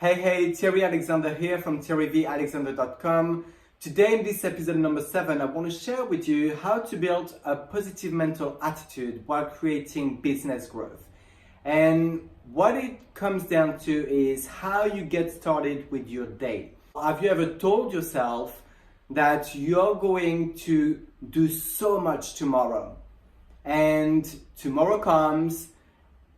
Hey, Thierry Alexander here from thierryvalexander.com. Today in this episode number 7, I want to share with you how to build a positive mental attitude while creating business growth. And what it comes down to is how you get started with your day. Have you ever told yourself that you're going to do so much tomorrow? And tomorrow comes,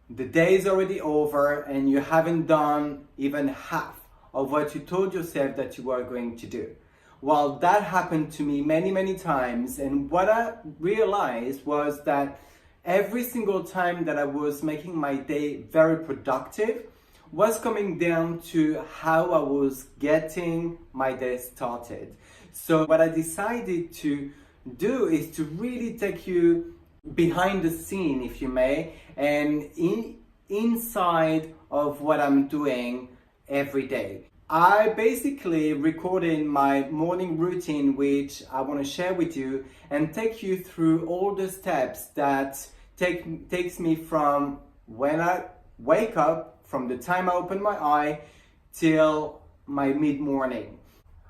the day is already over, and you haven't done even half of what you told yourself that you were going to do. Well, that happened to me many times, and what I realized was that every single time that I was making my day very productive was coming down to how I was getting my day started. So what I decided to do is to really take you behind the scene, if you may, and inside of what I'm doing every day. I basically recorded my morning routine, which I want to share with you and take you through all the steps that takes me from when I wake up, from the time I open my eye till my mid-morning.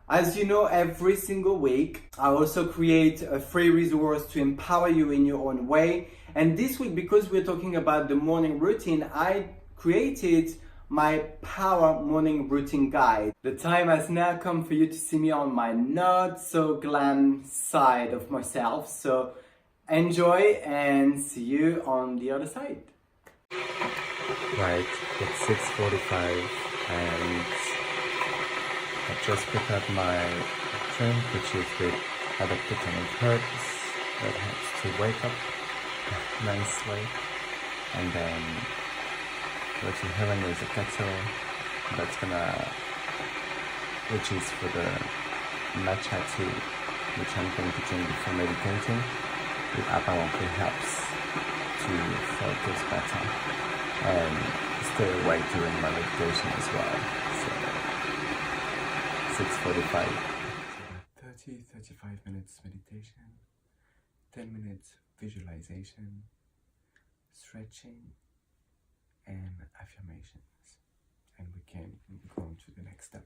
As you know, every single week, I also create a free resource to empower you in your own way. And this week, because we're talking about the morning routine, I created my Power Morning Routine Guide. The time has now come for you to see me on my not so glam side of myself. So enjoy and see you on the other side. Right, it's 6:45 and I just prepared my drink, which is with adaptogenic herbs that helps to wake up nicely. And then what you're having is a kettle which is for the matcha tea, which I'm going to drink before meditating. With apple, it helps to focus better and stay awake during my meditation as well. So 6:45. 35 minutes meditation, 10 minutes visualization, stretching, and affirmations. And we can go on to the next step.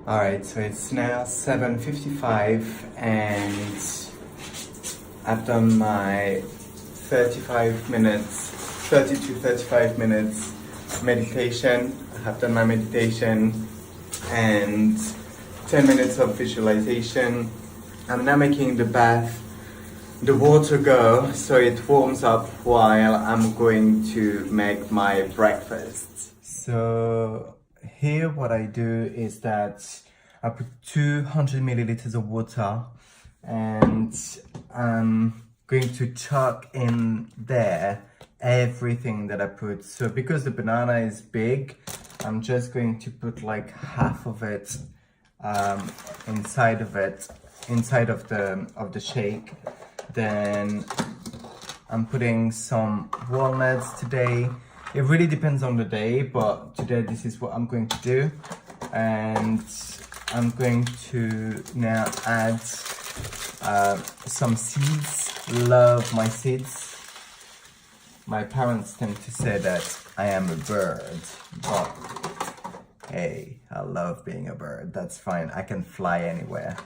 Alright, so it's now 7:55 and I've done my 30 to 35 minutes meditation. I have done my meditation and 10 minutes of visualization. I'm now making the water go so it warms up while I'm going to make my breakfast. So here what I do is that I put 200 milliliters of water and I'm going to chuck in there everything that I put. So because the banana is big, I'm just going to put like half of it inside of the shake. Then I'm putting some walnuts today. It really depends on the day, but today this is what I'm going to do. And I'm going to now add some seeds. Love my seeds. My parents tend to say that I am a bird, but hey, I love being a bird. That's fine, I can fly anywhere.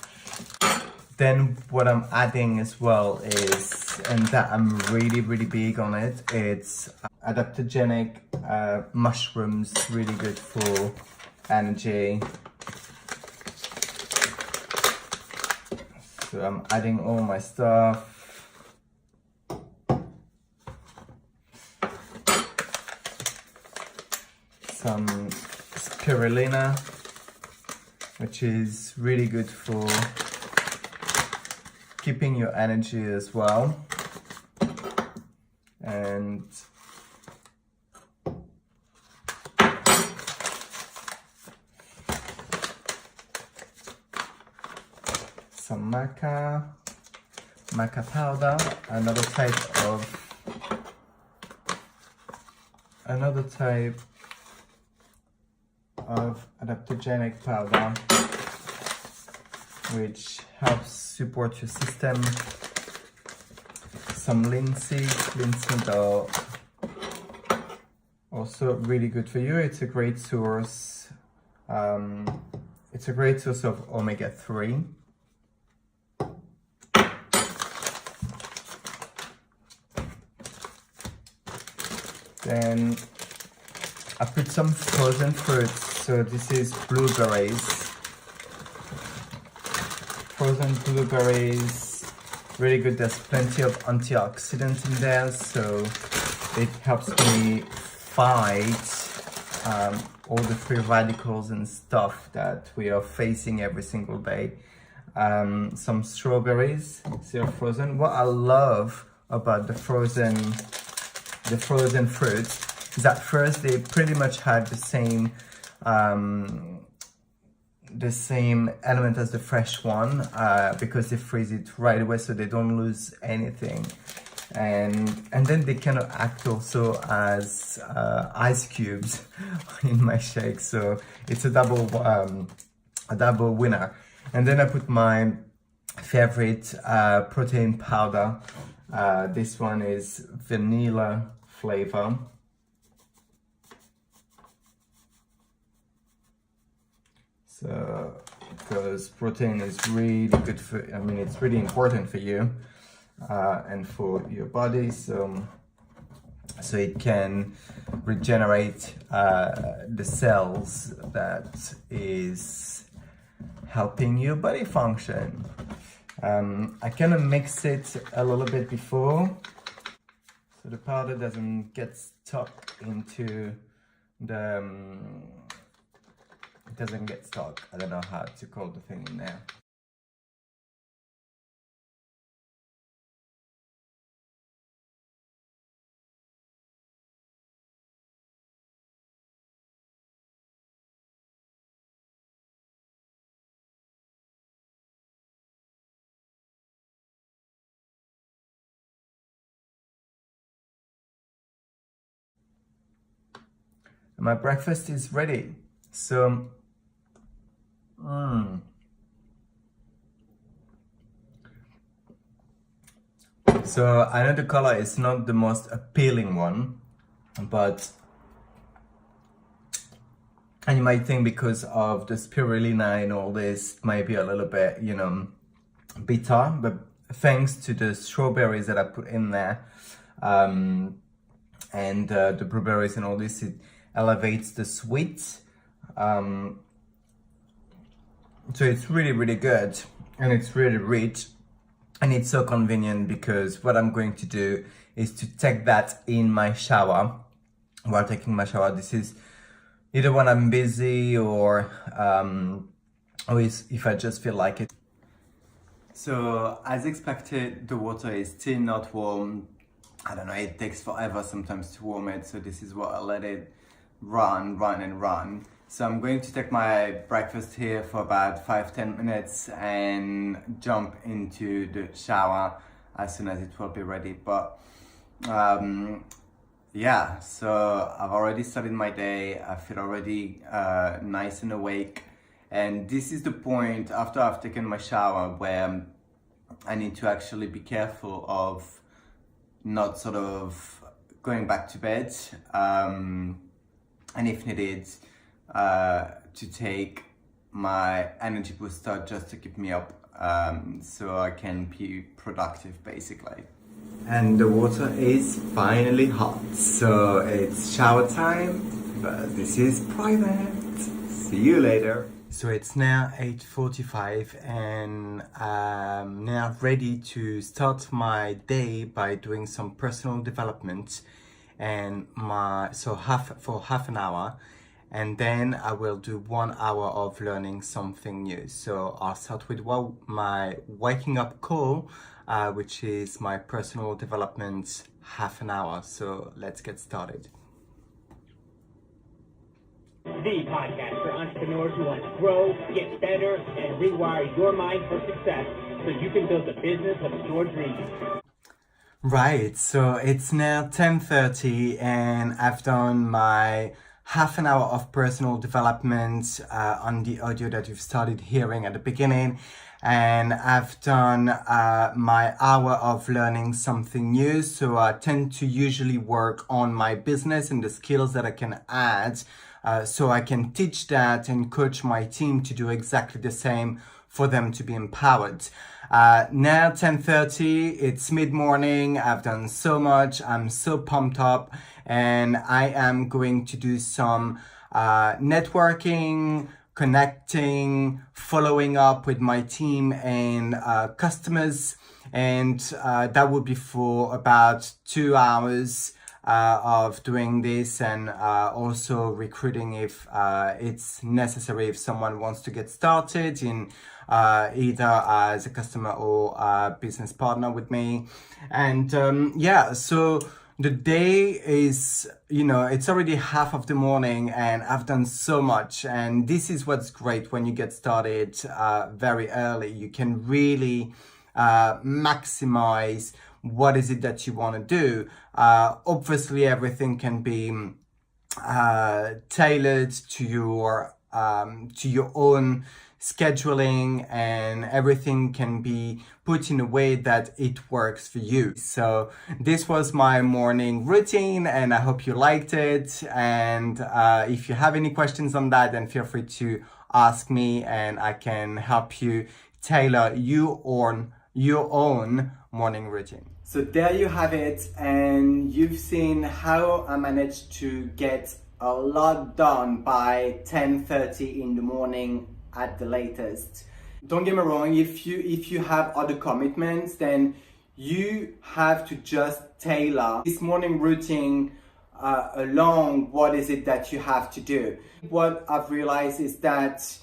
Then what I'm adding as well is, and that I'm really big on it, it's adaptogenic mushrooms, really good for energy. So I'm adding all my stuff. Some spirulina, which is really good for keeping your energy as well. And some maca powder, another type of adaptogenic powder, which helps support your system. Some linseed oil, also really good for you. It's a great source. It's a great source of omega-3. Then I put some frozen fruits. So this is blueberries. Frozen blueberries, really good. There's plenty of antioxidants in there, so it helps me fight all the free radicals and stuff that we are facing every single day. Some strawberries, still frozen. What I love about the frozen fruits is that first they pretty much have the same element as the fresh one, because they freeze it right away, so they don't lose anything. And then they kind of act also as ice cubes in my shake, so it's a double winner. And then I put my favorite protein powder. This one is vanilla flavor. So, because protein is really good for, it's really important for you and for your body. So it can regenerate the cells that is helping your body function. I kind of mix it a little bit before, so the powder doesn't get stuck into the, it doesn't get stuck. I don't know how to call the thing in there. My breakfast is ready. So, so I know the color is not the most appealing one, but, and you might think because of the spirulina and all this, it might be a little bit, bitter, but thanks to the strawberries that I put in there, and the blueberries and all this, it elevates the sweet. So it's really, really good, and it's really rich, and it's so convenient, because what I'm going to do is to take that in my shower. While taking my shower, this is either when I'm busy or if I just feel like it. So as expected, the water is still not warm. I don't know, it takes forever sometimes to warm it, so this is what I let it run. So I'm going to take my breakfast here for about 5-10 minutes and jump into the shower as soon as it will be ready. But yeah, so I've already started my day. I feel already nice and awake, and this is the point after I've taken my shower where I need to actually be careful of not sort of going back to bed, and if needed, to take my energy booster just to keep me up, so I can be productive basically. And the water is finally hot, so it's shower time, but this is private. See you later. So it's now 8:45 and I'm now ready to start my day by doing some personal development, and for half an hour. and then I will do 1 hour of learning something new. So I'll start with my waking up call, which is my personal development half an hour. So let's get started. The podcast for entrepreneurs who want to grow, get better, and rewire your mind for success so you can build the business of your dreams. Right, so it's now 10:30 and I've done my half an hour of personal development on the audio that you've started hearing at the beginning. And I've done my hour of learning something new. So I tend to usually work on my business and the skills that I can add so I can teach that and coach my team to do exactly the same for them to be empowered. Now 10:30, it's mid-morning. I've done so much. I'm so pumped up and I am going to do some networking, connecting, following up with my team and customers. And that will be for about 2 hours of doing this, and also recruiting if it's necessary, if someone wants to get started in either as a customer or a business partner with me. And so the day is, it's already half of the morning and I've done so much. And this is what's great when you get started very early. You can really maximize what is it that you want to do. Obviously, everything can be tailored to your own scheduling, and everything can be put in a way that it works for you. So this was my morning routine and I hope you liked it. And if you have any questions on that, then feel free to ask me and I can help you tailor your own morning routine. So there you have it, and you've seen how I managed to get a lot done by 10:30 in the morning at the latest. Don't get me wrong, if you have other commitments, then you have to just tailor this morning routine along what is it that you have to do. What I've realized is that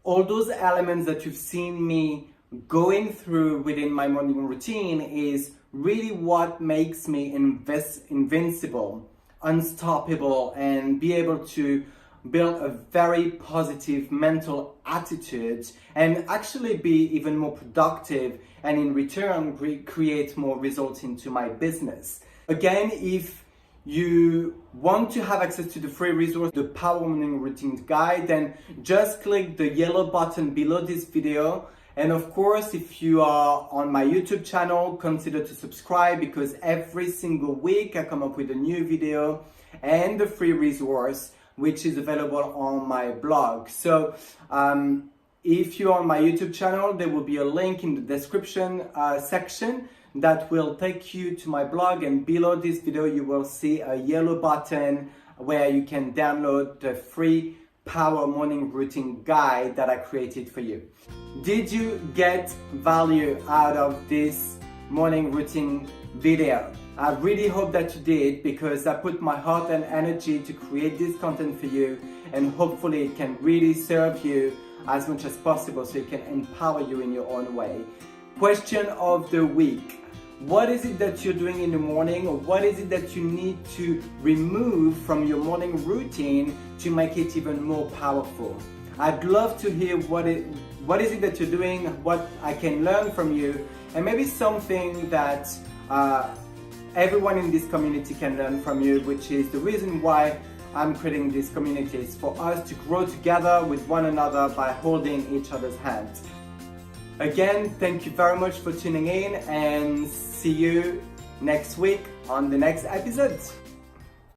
all those elements that you've seen me going through within my morning routine is really what makes me invincible, unstoppable, and be able to build a very positive mental attitude and actually be even more productive, and in return create more results into my business. Again, if you want to have access to the free resource, the Power Morning Routine Guide, then just click the yellow button below this video. And of course, if you are on my YouTube channel, consider to subscribe, because every single week I come up with a new video and the free resource, which is available on my blog. So if you're on my YouTube channel, there will be a link in the description section that will take you to my blog, and below this video you will see a yellow button where you can download the free Power Morning Routine Guide that I created for you. Did you get value out of this morning routine video? I really hope that you did, because I put my heart and energy to create this content for you, and hopefully it can really serve you as much as possible so it can empower you in your own way. Question of the week. What is it that you're doing in the morning, or what is it that you need to remove from your morning routine to make it even more powerful? I'd love to hear what is it that you're doing, what I can learn from you, and maybe something that everyone in this community can learn from you, which is the reason why I'm creating this community, is for us to grow together with one another by holding each other's hands. Again, thank you very much for tuning in, and see you next week on the next episode.